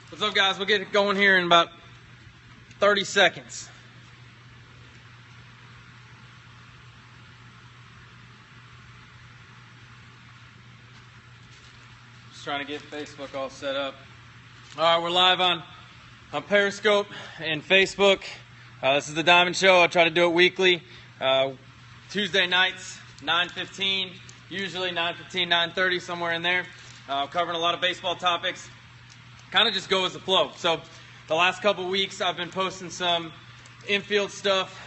What's up, guys? We'll get it going here in about 30 seconds. Just trying to get Facebook all set up. All right, we're live on Periscope and Facebook. This is the Diamond Show. I try to do it weekly. Tuesday nights, 9:15, usually 9:15, 9:30, somewhere in there. Covering a lot of baseball topics. Kind of just go as the flow. So the last couple weeks I've been posting some infield stuff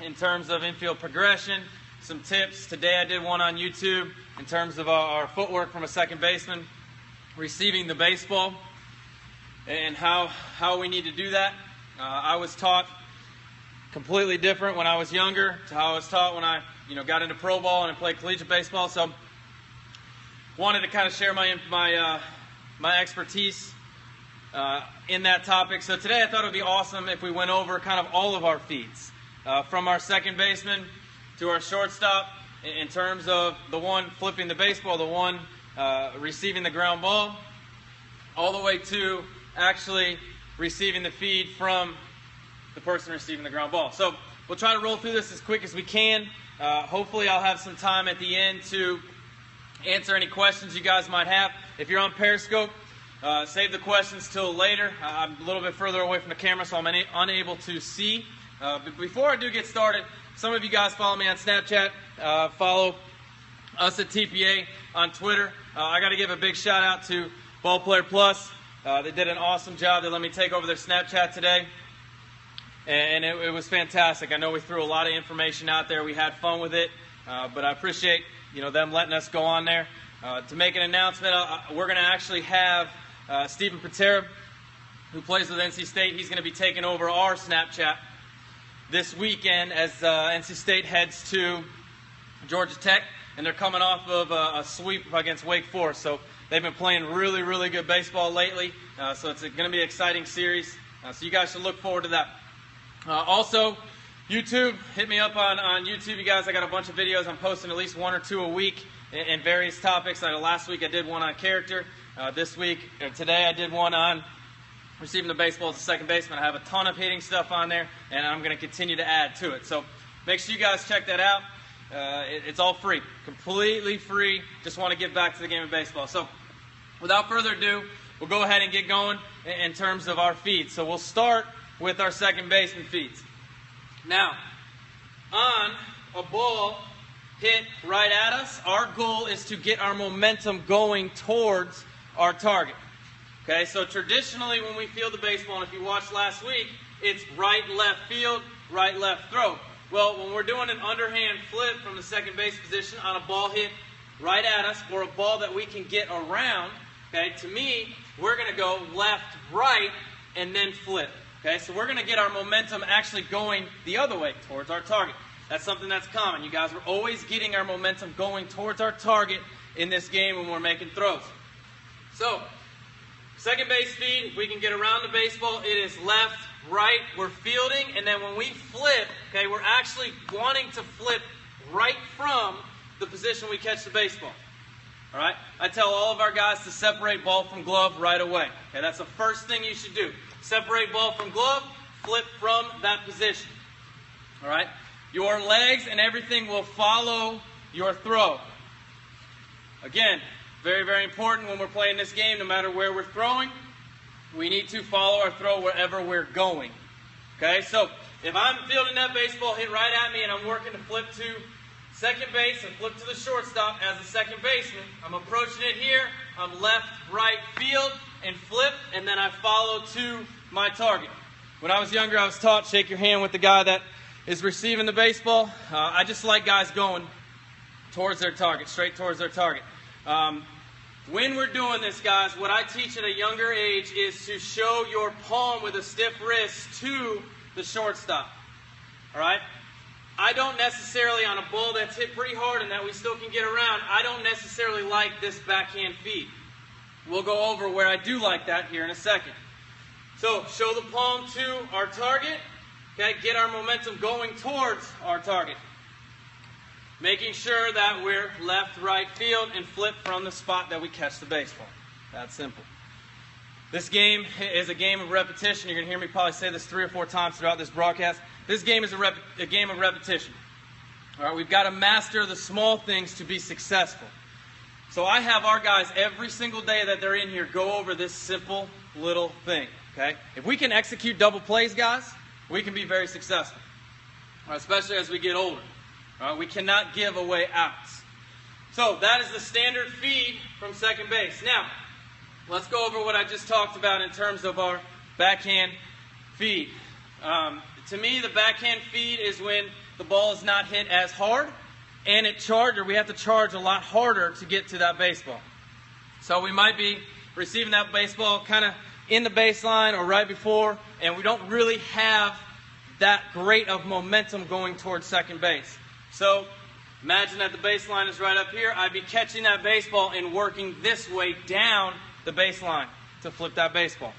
in terms of infield progression, some tips. Today I did one on YouTube in terms of our footwork from a second baseman receiving the baseball and how we need to do that. I was taught completely different when I was younger to how I was taught when I got into pro ball and played collegiate baseball. So wanted to kind of share my expertise in that topic. So today I thought it would be awesome if we went over kind of all of our feeds, from our second baseman to our shortstop, in terms of the one flipping the baseball, the one receiving the ground ball, all the way to actually receiving the feed from the person receiving the ground ball. So we'll try to roll through this as quick as we can. Hopefully I'll have some time at the end to answer any questions you guys might have. If you're on Periscope, save the questions till later. I'm a little bit further away from the camera, so I'm unable to see. But before I do get started, some of you guys follow me on Snapchat. Follow us at TPA on Twitter. I got to give a big shout out to Ballplayer Plus. They did an awesome job. They let me take over their Snapchat today. And it was fantastic. I know we threw a lot of information out there. We had fun with it. But I appreciate them letting us go on there. To make an announcement, we're going to actually have Stephen Patera, who plays with NC State. He's going to be taking over our Snapchat this weekend as NC State heads to Georgia Tech, and they're coming off of a sweep against Wake Forest. So they've been playing really, really good baseball lately. So it's going to be an exciting series. So you guys should look forward to that. Also, YouTube, hit me up on YouTube, you guys. I got a bunch of videos. I'm posting at least one or two a week in various topics. Last week I did one on character. Today I did one on receiving the baseball as a second baseman. I have a ton of hitting stuff on there, and I'm going to continue to add to it. So make sure you guys check that out. It's all free, completely free. Just want to get back to the game of baseball. So without further ado, we'll go ahead and get going in terms of our feeds. So we'll start with our second baseman feeds. Now, on a ball hit right at us, our goal is to get our momentum going towards our target. Okay, so traditionally when we field the baseball, and if you watched last week, it's right, left field, right, left throw. Well, when we're doing an underhand flip from the second base position on a ball hit right at us, or a ball that we can get around, okay, to me, we're going to go left, right, and then flip. Okay, so we're going to get our momentum actually going the other way, towards our target. That's something that's common. You guys, we're always getting our momentum going towards our target in this game when we're making throws. So, second base feed, if we can get around the baseball, it is left, right, we're fielding, and then when we flip, okay, we're actually wanting to flip right from the position we catch the baseball. All right? I tell all of our guys to separate ball from glove right away. Okay, that's the first thing you should do. Separate ball from glove, flip from that position. All right? Your legs and everything will follow your throw. Again, very, very important when we're playing this game, no matter where we're throwing, we need to follow our throw wherever we're going. Okay, so if I'm fielding that baseball hit right at me and I'm working to flip to second base and flip to the shortstop as a second baseman, I'm approaching it here, I'm left, right field, and flip, and then I follow to my target. When I was younger, I was taught, shake your hand with the guy that is receiving the baseball. I just like guys going towards their target, straight towards their target. When we're doing this, guys, what I teach at a younger age is to show your palm with a stiff wrist to the shortstop. All right? I don't necessarily, on a ball that's hit pretty hard and that we still can get around, I don't necessarily like this backhand feed. We'll go over where I do like that here in a second. So, show the palm to our target. Okay, get our momentum going towards our target. Making sure that we're left, right field, and flip from the spot that we catch the baseball. That's simple. This game is a game of repetition. You're going to hear me probably say this 3 or 4 times throughout this broadcast. This game is a game of repetition. All right, we've got to master the small things to be successful. So I have our guys every single day that they're in here go over this simple little thing. Okay? If we can execute double plays, guys, we can be very successful. All right, especially as we get older. All right, we cannot give away outs. So that is the standard feed from second base. Now, let's go over what I just talked about in terms of our backhand feed. To me, the backhand feed is when the ball is not hit as hard, and we have to charge a lot harder to get to that baseball. So we might be receiving that baseball kind of in the baseline or right before, and we don't really have that great of momentum going towards second base. So imagine that the baseline is right up here. I'd be catching that baseball and working this way down the baseline to flip that baseball.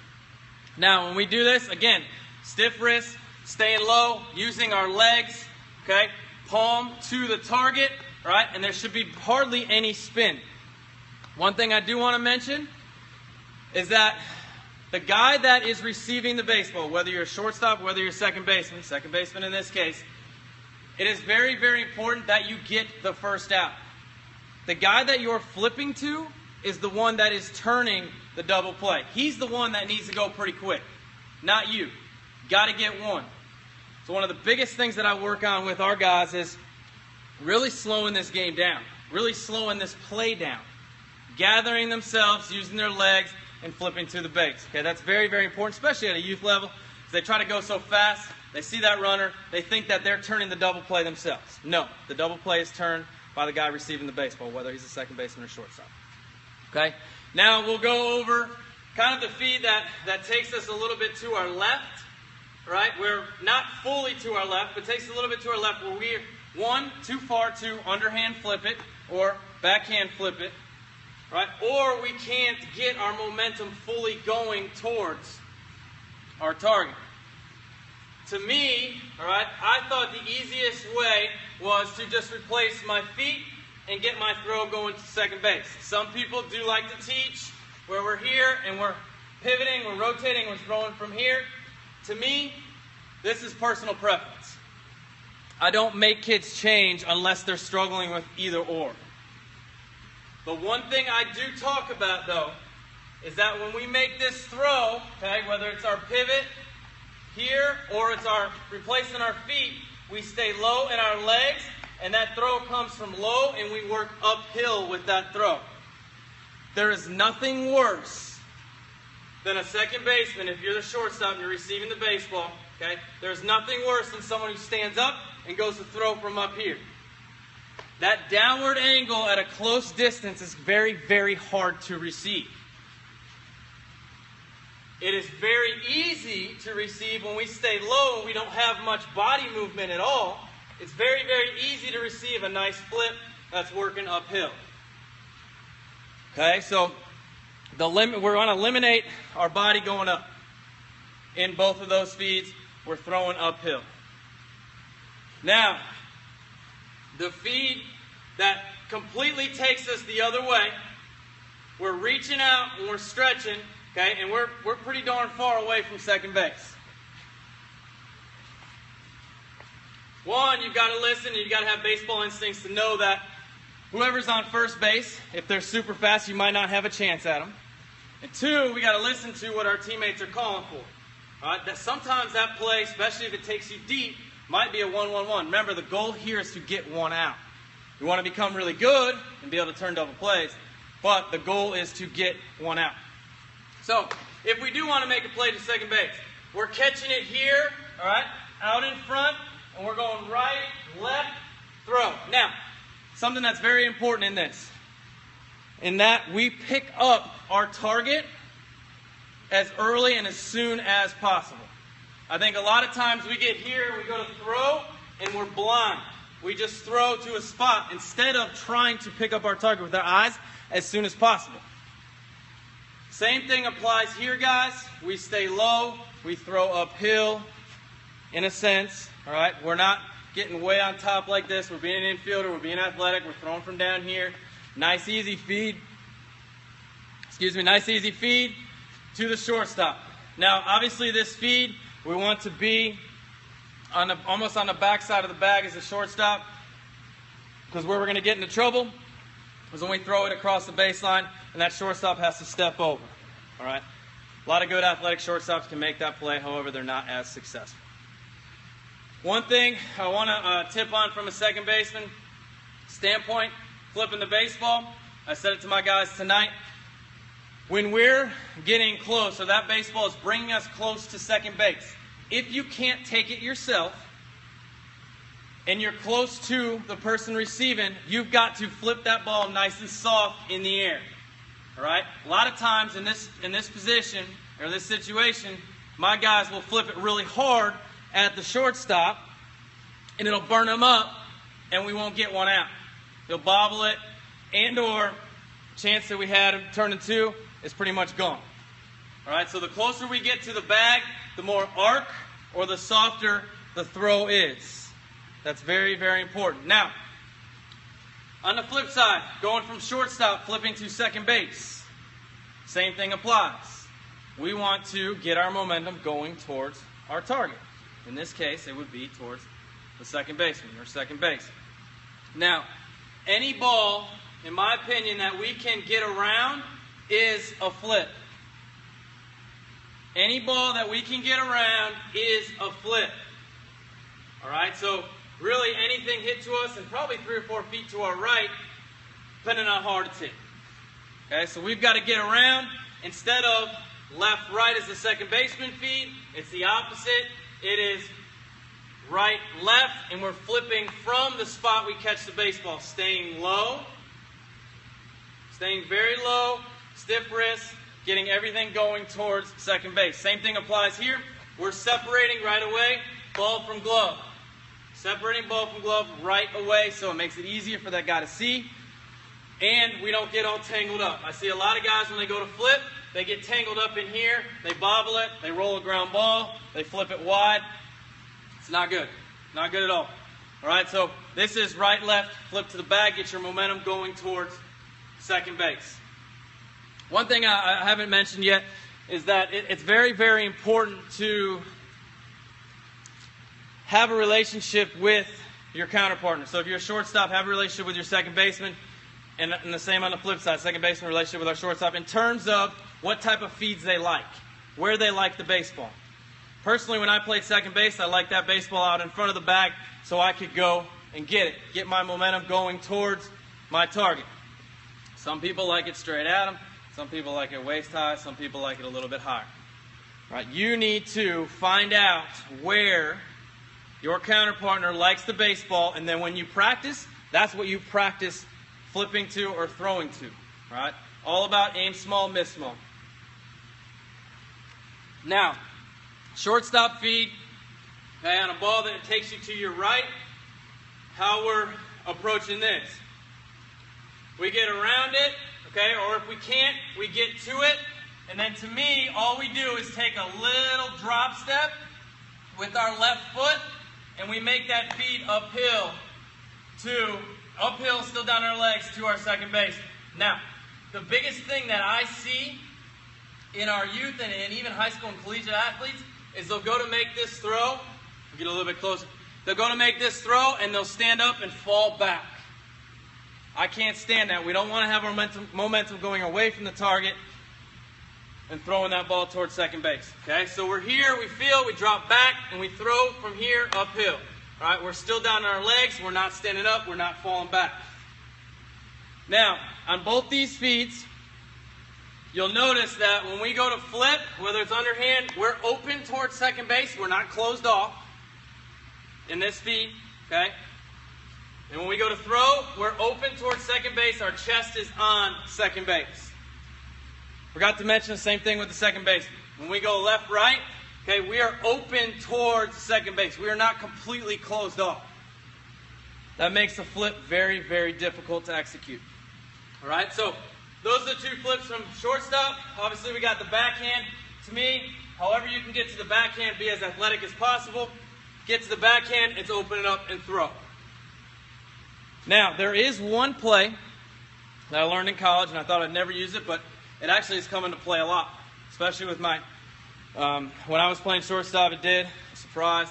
Now, when we do this, again, stiff wrist, staying low, using our legs, okay, palm to the target, right, and there should be hardly any spin. One thing I do want to mention is that the guy that is receiving the baseball, whether you're a shortstop, whether you're a second baseman in this case, it is very, very important that you get the first out. The guy that you're flipping to is the one that is turning the double play. He's the one that needs to go pretty quick, not you. Got to get one. So one of the biggest things that I work on with our guys is really slowing this game down, really slowing this play down, gathering themselves, using their legs, and flipping to the base. Okay, that's very, very important, especially at a youth level. They try to go so fast, they see that runner, they think that they're turning the double play themselves. No, the double play is turned by the guy receiving the baseball, whether he's a second baseman or shortstop. Okay, now we'll go over kind of the feed that takes us a little bit to our left. Right? We're not fully to our left, but takes a little bit to our left where we're one, too far to underhand flip it or backhand flip it. Right? Or we can't get our momentum fully going towards our target. To me, all right, I thought the easiest way was to just replace my feet and get my throw going to second base. Some people do like to teach where we're here and we're pivoting, we're rotating, we're throwing from here. To me, this is personal preference. I don't make kids change unless they're struggling with either or. The one thing I do talk about, though, is that when we make this throw, okay, whether it's our pivot here or it's our replacing our feet, we stay low in our legs, and that throw comes from low, and we work uphill with that throw. There is nothing worse than a second baseman, if you're the shortstop and you're receiving the baseball, okay? There's nothing worse than someone who stands up and goes to throw from up here. That downward angle at a close distance is very, very hard to receive. It is very easy to receive when we stay low and we don't have much body movement at all. It's very, very easy to receive a nice flip that's working uphill. Okay, so we're going to eliminate our body going up. In both of those feeds, we're throwing uphill. Now, the feed that completely takes us the other way, we're reaching out and we're stretching, okay, and we're pretty darn far away from second base. One, you've got to listen and you've got to have baseball instincts to know that whoever's on first base, if they're super fast, you might not have a chance at them. And two, we got to listen to what our teammates are calling for. All right? That sometimes that play, especially if it takes you deep, might be a 1-1-1. Remember, the goal here is to get one out. You want to become really good and be able to turn double plays, but the goal is to get one out. So, if we do want to make a play to second base, we're catching it here, all right, out in front, and we're going right, left, throw. Now, something that's very important in this, in that we pick up our target as early and as soon as possible. I think a lot of times we get here, we go to throw, and we're blind. We just throw to a spot instead of trying to pick up our target with our eyes as soon as possible. Same thing applies here, guys. We stay low, we throw uphill, in a sense, all right? We're not getting way on top like this. We're being an infielder, we're being athletic, we're throwing from down here. Nice, easy feed. Nice, easy feed. to the shortstop. Now, obviously this feed, we want to be almost on the back side of the bag as the shortstop, because where we're going to get into trouble is when we throw it across the baseline and that shortstop has to step over. All right? A lot of good athletic shortstops can make that play, however, they're not as successful. One thing I want to tip on from a second baseman standpoint, flipping the baseball, I said it to my guys tonight, when we're getting close, or that baseball is bringing us close to second base, if you can't take it yourself and you're close to the person receiving, you've got to flip that ball nice and soft in the air. All right? A lot of times in this position or this situation, my guys will flip it really hard at the shortstop and it'll burn him up and we won't get one out. He'll bobble it, and or chance that we had him turn into is pretty much gone. All right? So the closer we get to the bag, the more arc or the softer the throw is. That's very, very important. Now, on the flip side, going from shortstop, flipping to second base, same thing applies. We want to get our momentum going towards our target. In this case, it would be towards the second baseman or second base. Now, any ball, in my opinion, that we can get around is a flip. Any ball that we can get around is a flip. All right, so really anything hit to us and probably 3 or 4 feet to our right, depending on how hard it's hit. Okay, so we've got to get around. Instead of left-right as the second baseman feed, it's the opposite. It is right-left, and we're flipping from the spot we catch the baseball, staying low, staying very low, stiff wrist, getting everything going towards second base. Same thing applies here. We're separating right away, ball from glove. Separating ball from glove right away, so it makes it easier for that guy to see, and we don't get all tangled up. I see a lot of guys when they go to flip, they get tangled up in here, they bobble it, they roll a ground ball, they flip it wide. It's not good. Not good at all. All right, so this is right, left, flip to the bag, get your momentum going towards second base. One thing I haven't mentioned yet is that it's very, very important to have a relationship with your counterpartner. So if you're a shortstop, have a relationship with your second baseman, and the same on the flip side, second baseman relationship with our shortstop in terms of what type of feeds they like, where they like the baseball. Personally, when I played second base, I liked that baseball out in front of the bag so I could go and get my momentum going towards my target. Some people like it straight at them. Some people like it waist high. Some people like it a little bit higher. All right, you need to find out where your counterpartner likes the baseball, and then when you practice, that's what you practice flipping to or throwing to. All right? All about aim small, miss small. Now, shortstop feed, okay, on a ball that takes you to your right, how we're approaching this. We get around it, okay, or if we can't, we get to it, and then to me, all we do is take a little drop step with our left foot, and we make that feed uphill, still down our legs, to our second base. Now, the biggest thing that I see in our youth and even high school and collegiate athletes is they'll go to make this throw, get a little bit closer, they'll go to make this throw and they'll stand up and fall back. I can't stand that. We don't want to have our momentum going away from the target and throwing that ball towards second base. Okay, so we're here, we feel, we drop back, and we throw from here uphill. All right, we're still down on our legs, we're not standing up, we're not falling back. Now, on both these feeds, you'll notice that when we go to flip, whether it's underhand, we're open towards second base, we're not closed off in this feed, okay? And when we go to throw, we're open towards second base, our chest is on second base. Forgot to mention the same thing with the second baseman. When we go left, right, okay, we are open towards second base. We are not completely closed off. That makes the flip very, very difficult to execute. All right, so those are the two flips from shortstop. Obviously, we got the backhand. To me, however you can get to the backhand, be as athletic as possible. Get to the backhand, it's open it up and throw. Now, there is one play that I learned in college, and I thought I'd never use it, but it actually has come into play a lot. especially with my, when I was playing shortstop, it did, surprise.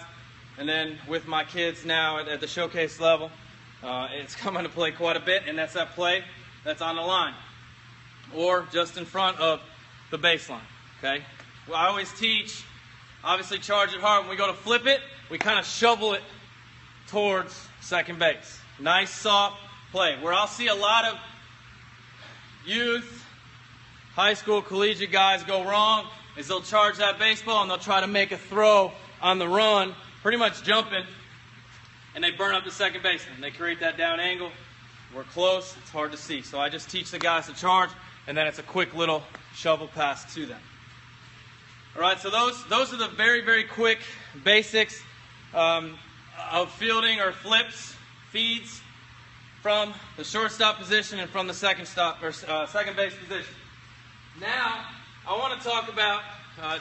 And then with my kids now at the showcase level, it's coming to play quite a bit, and that's that play that's on the line or just in front of the baseline, okay? Well, I always teach, obviously charge it hard. When we go to flip it, we kind of shovel it towards second base. Nice, soft play. Where I'll see a lot of youth, high school, collegiate guys go wrong is they'll charge that baseball and they'll try to make a throw on the run, pretty much jumping, and they burn up the second baseman. They create that down angle. We're close. It's hard to see. So I just teach the guys to charge, and then it's a quick little shovel pass to them. All right, so those are the very, very quick basics of fielding or flips, feeds from the shortstop position and from the second base position. Now, I want to talk about,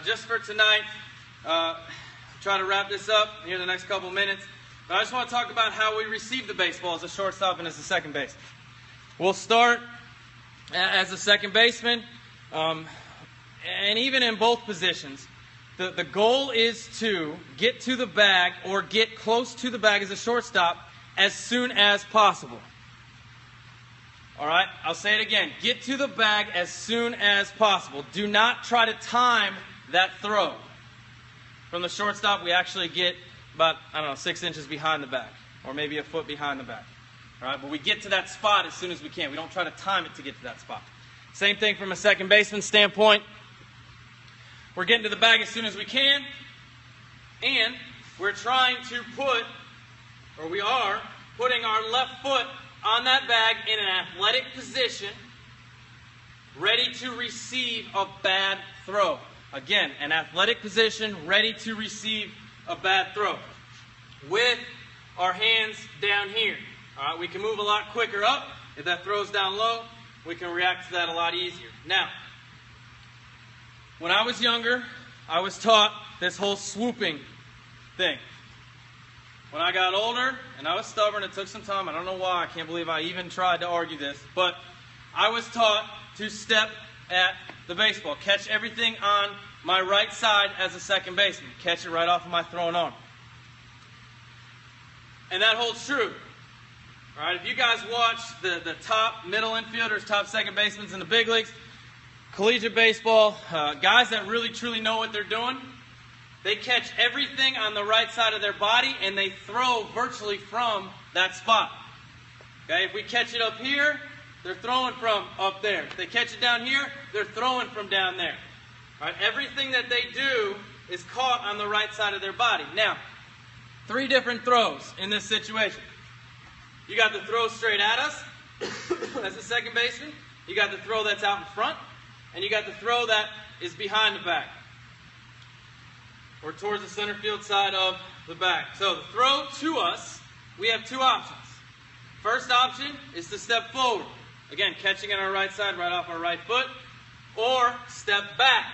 just for tonight, try to wrap this up here in the next couple minutes, but I just want to talk about how we receive the baseball as a shortstop and as a second baseman. We'll start as a second baseman, and even in both positions, the goal is to get to the bag or get close to the bag as a shortstop as soon as possible. All right, I'll say it again. Get to the bag as soon as possible. Do not try to time that throw. From the shortstop, we actually get about, 6 inches behind the bag, or maybe a foot behind the bag. All right, but we get to that spot as soon as we can. We don't try to time it to get to that spot. Same thing from a second baseman standpoint. We're getting to the bag as soon as we can, and we're trying to we are putting our left foot on that bag in an athletic position, ready to receive a bad throw. Again, an athletic position, ready to receive a bad throw. With our hands down here. All right, we can move a lot quicker up. If that throw's down low, we can react to that a lot easier. Now, when I was younger, I was taught this whole swooping thing. When I got older, and I was stubborn, it took some time. I don't know why. I can't believe I even tried to argue this. But I was taught to step at the baseball. Catch everything on my right side as a second baseman. Catch it right off of my throwing arm. And that holds true. All right, if you guys watch the top middle infielders, top second basemen in the big leagues, collegiate baseball, guys that really truly know what they're doing, they catch everything on the right side of their body and they throw virtually from that spot. Okay, if we catch it up here, they're throwing from up there. If they catch it down here, they're throwing from down there. All right, everything that they do is caught on the right side of their body. Now, 3 different throws in this situation. You got the throw straight at us as a second baseman. You got the throw that's out in front. And you got the throw that is behind the bag, or towards the center field side of the bag. So the throw to us, we have 2 options. First option is to step forward. Again, catching on our right side, right off our right foot, or step back.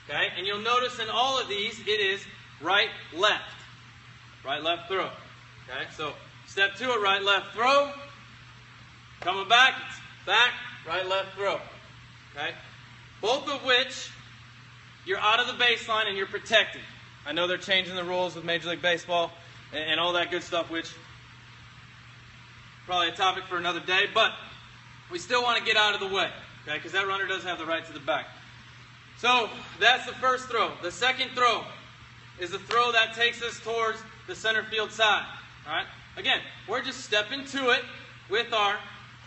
Okay, and you'll notice in all of these, it is right, left. Right, left throw. Okay, so step to it, right, left throw. Coming back, it's back, right, left throw. Okay, both of which you're out of the baseline and you're protected. I know they're changing the rules with Major League Baseball and all that good stuff, which probably a topic for another day, but we still want to get out of the way, okay, because that runner does have the right to the back. So that's the first throw. The second throw is the throw that takes us towards the center field side. All right? Again, we're just stepping to it with our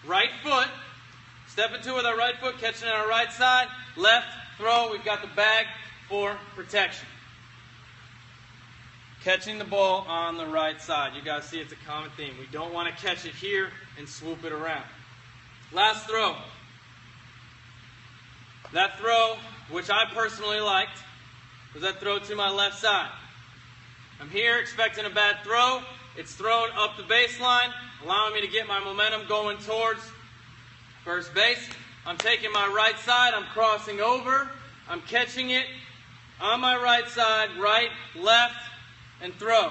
right foot. Stepping to it with our right foot, catching it on our right side. Left throw, we've got the bag for protection. Catching the ball on the right side. You guys see it's a common theme. We don't want to catch it here and swoop it around. Last throw. That throw, which I personally liked, was that throw to my left side. I'm here expecting a bad throw. It's thrown up the baseline, allowing me to get my momentum going towards first base. I'm taking my right side. I'm crossing over. I'm catching it on my right side, right, left, and throw.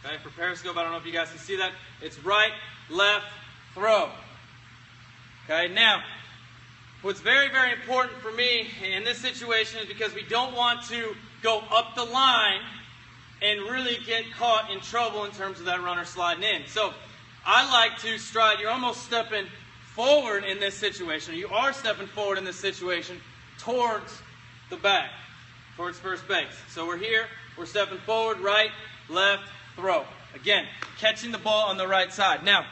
Okay, for Periscope, I don't know if you guys can see that. It's right, left, throw. Okay, now, what's very, very important for me in this situation is because we don't want to go up the line and really get caught in trouble in terms of that runner sliding in. So I like to stride. You're almost stepping forward in this situation. You are stepping forward in this situation towards the bag, towards first base. So we're here. We're stepping forward, right, left, throw. Again, catching the ball on the right side. Now,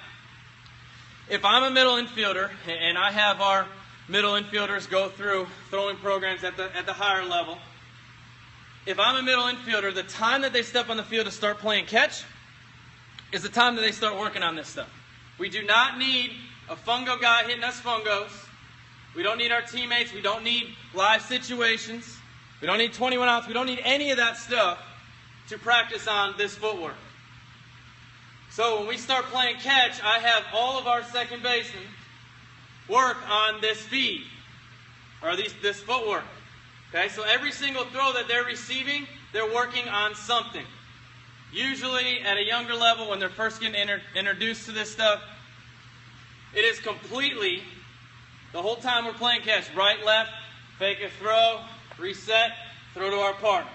if I'm a middle infielder and I have our middle infielders go through throwing programs at the higher level, if I'm a middle infielder, the time that they step on the field to start playing catch is the time that they start working on this stuff. We do not need a fungo guy hitting us fungos. We don't need our teammates. We don't need live situations. We don't need 21 outs. We don't need any of that stuff to practice on this footwork. So when we start playing catch, I have all of our second basemen work on this feed, or this footwork. Okay, so every single throw that they're receiving, they're working on something. Usually at a younger level, when they're first getting introduced to this stuff, it is completely, the whole time we're playing catch, right, left, fake a throw, reset, throw to our partner.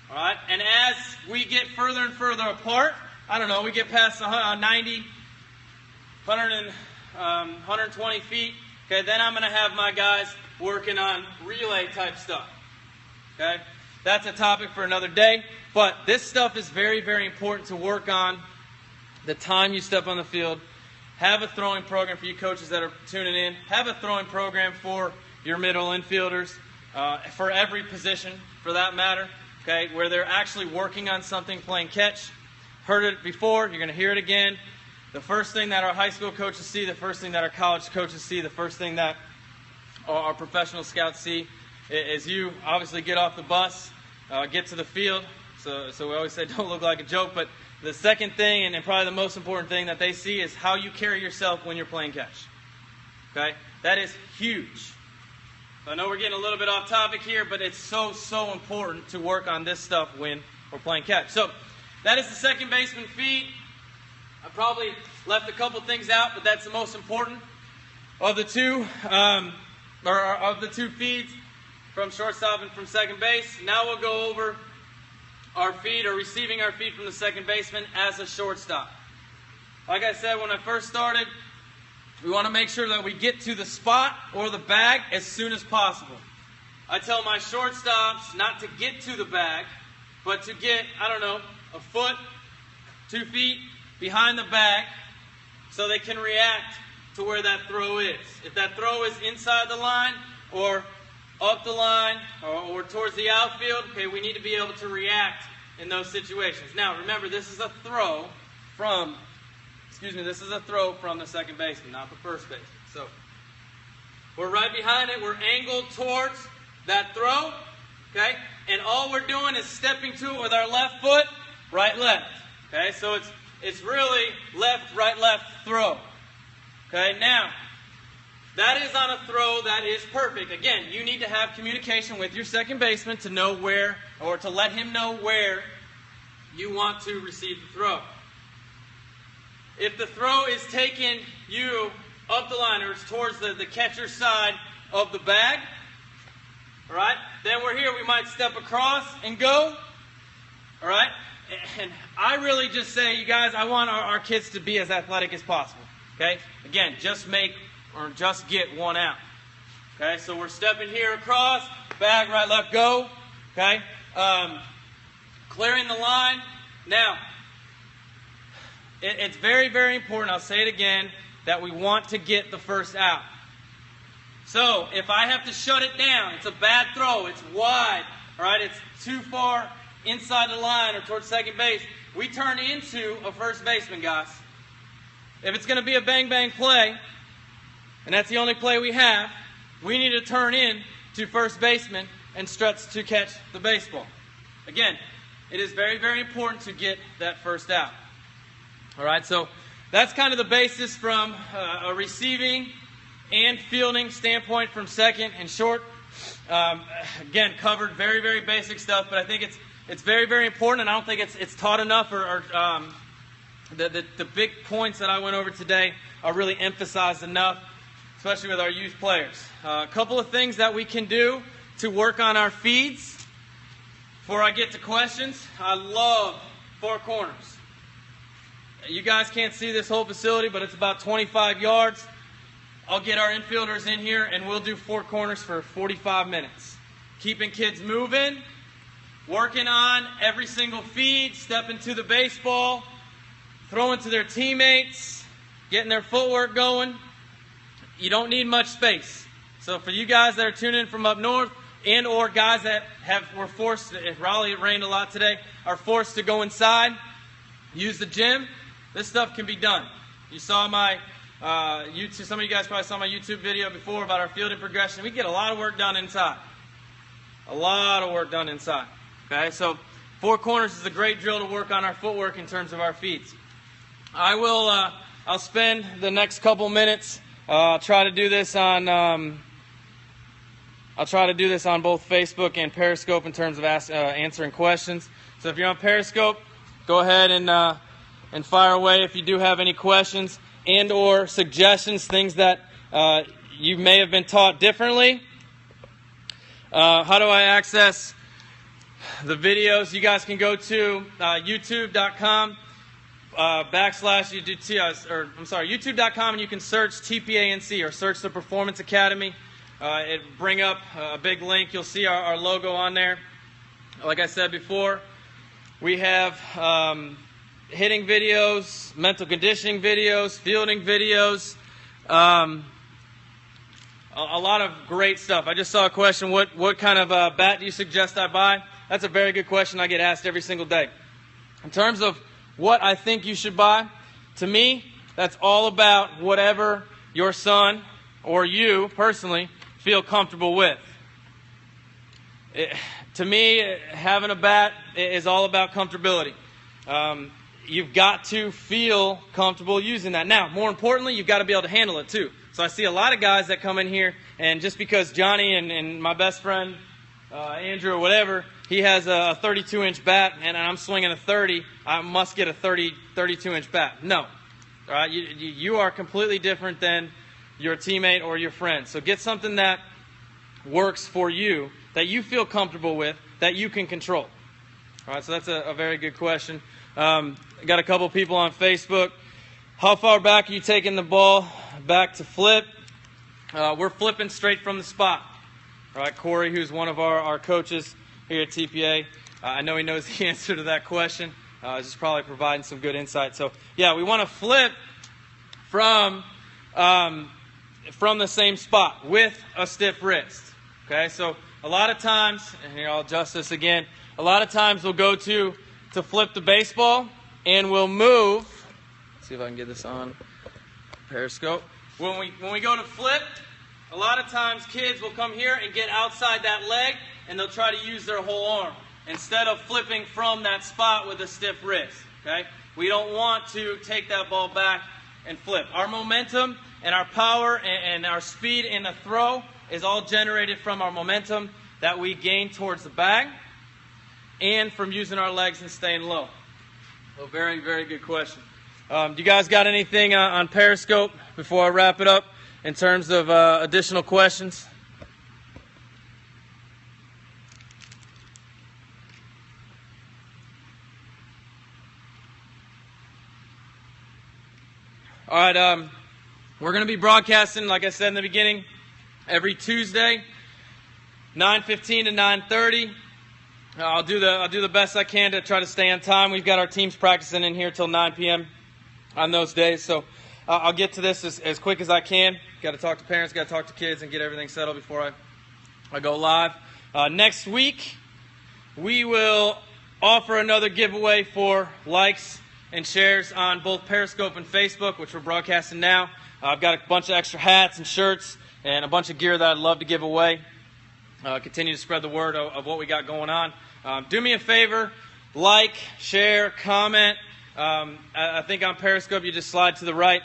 All right, and as we get further and further apart, I don't know, we get past 90, 120 feet, okay, then I'm going to have my guys working on relay type stuff. Okay, that's a topic for another day, but this stuff is very, very important to work on the time you step on the field. Have a throwing program for you coaches that are tuning in. Have a throwing program for your middle infielders, for every position for that matter, okay, where they're actually working on something, playing catch. Heard it before, you're going to hear it again. The first thing that our high school coaches see, the first thing that our college coaches see, the first thing that our professional scouts see is you obviously get off the bus, get to the field. So we always say don't look like a joke, but the second thing and probably the most important thing that they see is how you carry yourself when you're playing catch. Okay? That is huge. So I know we're getting a little bit off topic here, but it's so, so important to work on this stuff when we're playing catch. So that is the second baseman feed. I probably left a couple things out, but that's the most important of the two, of the two feeds from shortstop and from second base. Now we'll go over our feed, or receiving our feed from the second baseman as a shortstop. Like I said when I first started, we want to make sure that we get to the spot or the bag as soon as possible. I tell my shortstops not to get to the bag, but to get, I don't know, a foot, 2 feet behind the bag so they can react to where that throw is. If that throw is inside the line or up the line or towards the outfield, okay, we need to be able to react in those situations. Now, remember, this is a throw from the second baseman, not the first baseman. So we're right behind it. We're angled towards that throw, okay? And all we're doing is stepping to it with our left foot, right, left. Okay, so it's really left, right, left throw. Okay, now, that is on a throw that is perfect. Again, you need to have communication with your second baseman to know where, or to let him know where you want to receive the throw. If the throw is taking you up the line, or it's towards the catcher's side of the bag, all right, then we're here. We might step across and go, all right? And I really just say, you guys, I want our kids to be as athletic as possible, okay? Again, just get one out, okay? So we're stepping here across, bag, right, left, go, okay? Clearing the line. Now, it's very, very important, I'll say it again, that we want to get the first out. So if I have to shut it down, it's a bad throw, it's wide, all right, it's too far inside the line or towards second base, we turn into a first baseman, guys. If it's going to be a bang-bang play, and that's the only play we have, we need to turn in to first baseman and stretch to catch the baseball. Again, it is very, very important to get that first out. All right, so that's kind of the basis from a receiving and fielding standpoint from second and short. Again, covered very, very basic stuff, but I think it's very, very important, and I don't think it's taught enough, or the big points that I went over today are really emphasized enough especially with our youth players. A couple of things that we can do to work on our feeds. Before I get to questions, I love four corners. You guys can't see this whole facility, but it's about 25 yards. I'll get our infielders in here, and we'll do four corners for 45 minutes. Keeping kids moving, working on every single feed, stepping to the baseball, throwing to their teammates, getting their footwork going. You don't need much space. So for you guys that are tuning in from up north, and or guys that were forced, if Raleigh, it rained a lot today, are forced to go inside, use the gym, this stuff can be done. You saw my YouTube, some of you guys probably saw my YouTube video before about our fielding progression. We get a lot of work done inside. A lot of work done inside. Okay, so four corners is a great drill to work on our footwork in terms of our feeds. I'll spend the next couple minutes. I'll try to do this on both Facebook and Periscope in terms of answering questions. So if you're on Periscope, go ahead and fire away if you do have any questions and or suggestions, things that you may have been taught differently. How do I access the videos? You guys can go to youtube.com youtube.com, and you can search TPANC or search the Performance Academy. It bring up a big link. You'll see our logo on there. Like I said before, we have hitting videos, mental conditioning videos, fielding videos, a lot of great stuff. I just saw a question, what kind of bat do you suggest I buy? That's a very good question I get asked every single day. In terms of what I think you should buy, to me, that's all about whatever your son or you personally feel comfortable with. To me, having a bat is all about comfortability. You've got to feel comfortable using that. Now, more importantly, you've got to be able to handle it too. So I see a lot of guys that come in here, and just because Johnny and my best friend, Andrew or whatever, he has a 32-inch bat, and I'm swinging a 30, I must get a 32-inch bat. No. All right? You are completely different than your teammate or your friend. So get something that works for you, that you feel comfortable with, that you can control. All right, so that's a very good question. I got a couple people on Facebook. How far back are you taking the ball back to flip? We're flipping straight from the spot. All right, Corey, who's one of our coaches here at TPA, I know he knows the answer to that question. Just probably providing some good insight. So, yeah, we want to flip from the same spot with a stiff wrist. Okay, so a lot of times, and here I'll adjust this again, a lot of times we'll go to flip the baseball, and we'll move. Let's see if I can get this on Periscope. When we go to flip, a lot of times kids will come here and get outside that leg, and they'll try to use their whole arm instead of flipping from that spot with a stiff wrist. Okay, we don't want to take that ball back and flip. Our momentum and our power and our speed in the throw is all generated from our momentum that we gain towards the bag and from using our legs and staying low. So very, very good question. Do you guys got anything on Periscope before I wrap it up in terms of additional questions? All right, we're going to be broadcasting, like I said in the beginning, every Tuesday, 9:15 to 9:30. I'll do the best I can to try to stay on time. We've got our teams practicing in here till 9 p.m. on those days, so I'll get to this as quick as I can. Got to talk to parents, got to talk to kids, and get everything settled before I go live. Next week, we will offer another giveaway for likes and shares on both Periscope and Facebook, which we're broadcasting now. I've got a bunch of extra hats and shirts and a bunch of gear that I'd love to give away. Continue to spread the word of what we got going on. Do me a favor, like, share, comment. I think on Periscope you just slide to the right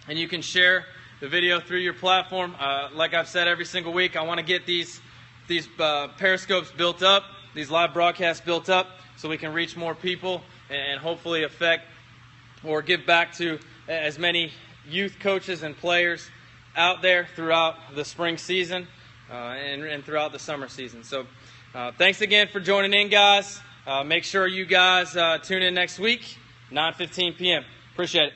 and you can share the video through your platform. Like I've said every single week, I want to get these Periscopes built up, these live broadcasts built up, so we can reach more people and hopefully affect or give back to as many youth coaches and players out there throughout the spring season and throughout the summer season. So thanks again for joining in, guys. Make sure you guys tune in next week, 9:15 p.m. Appreciate it.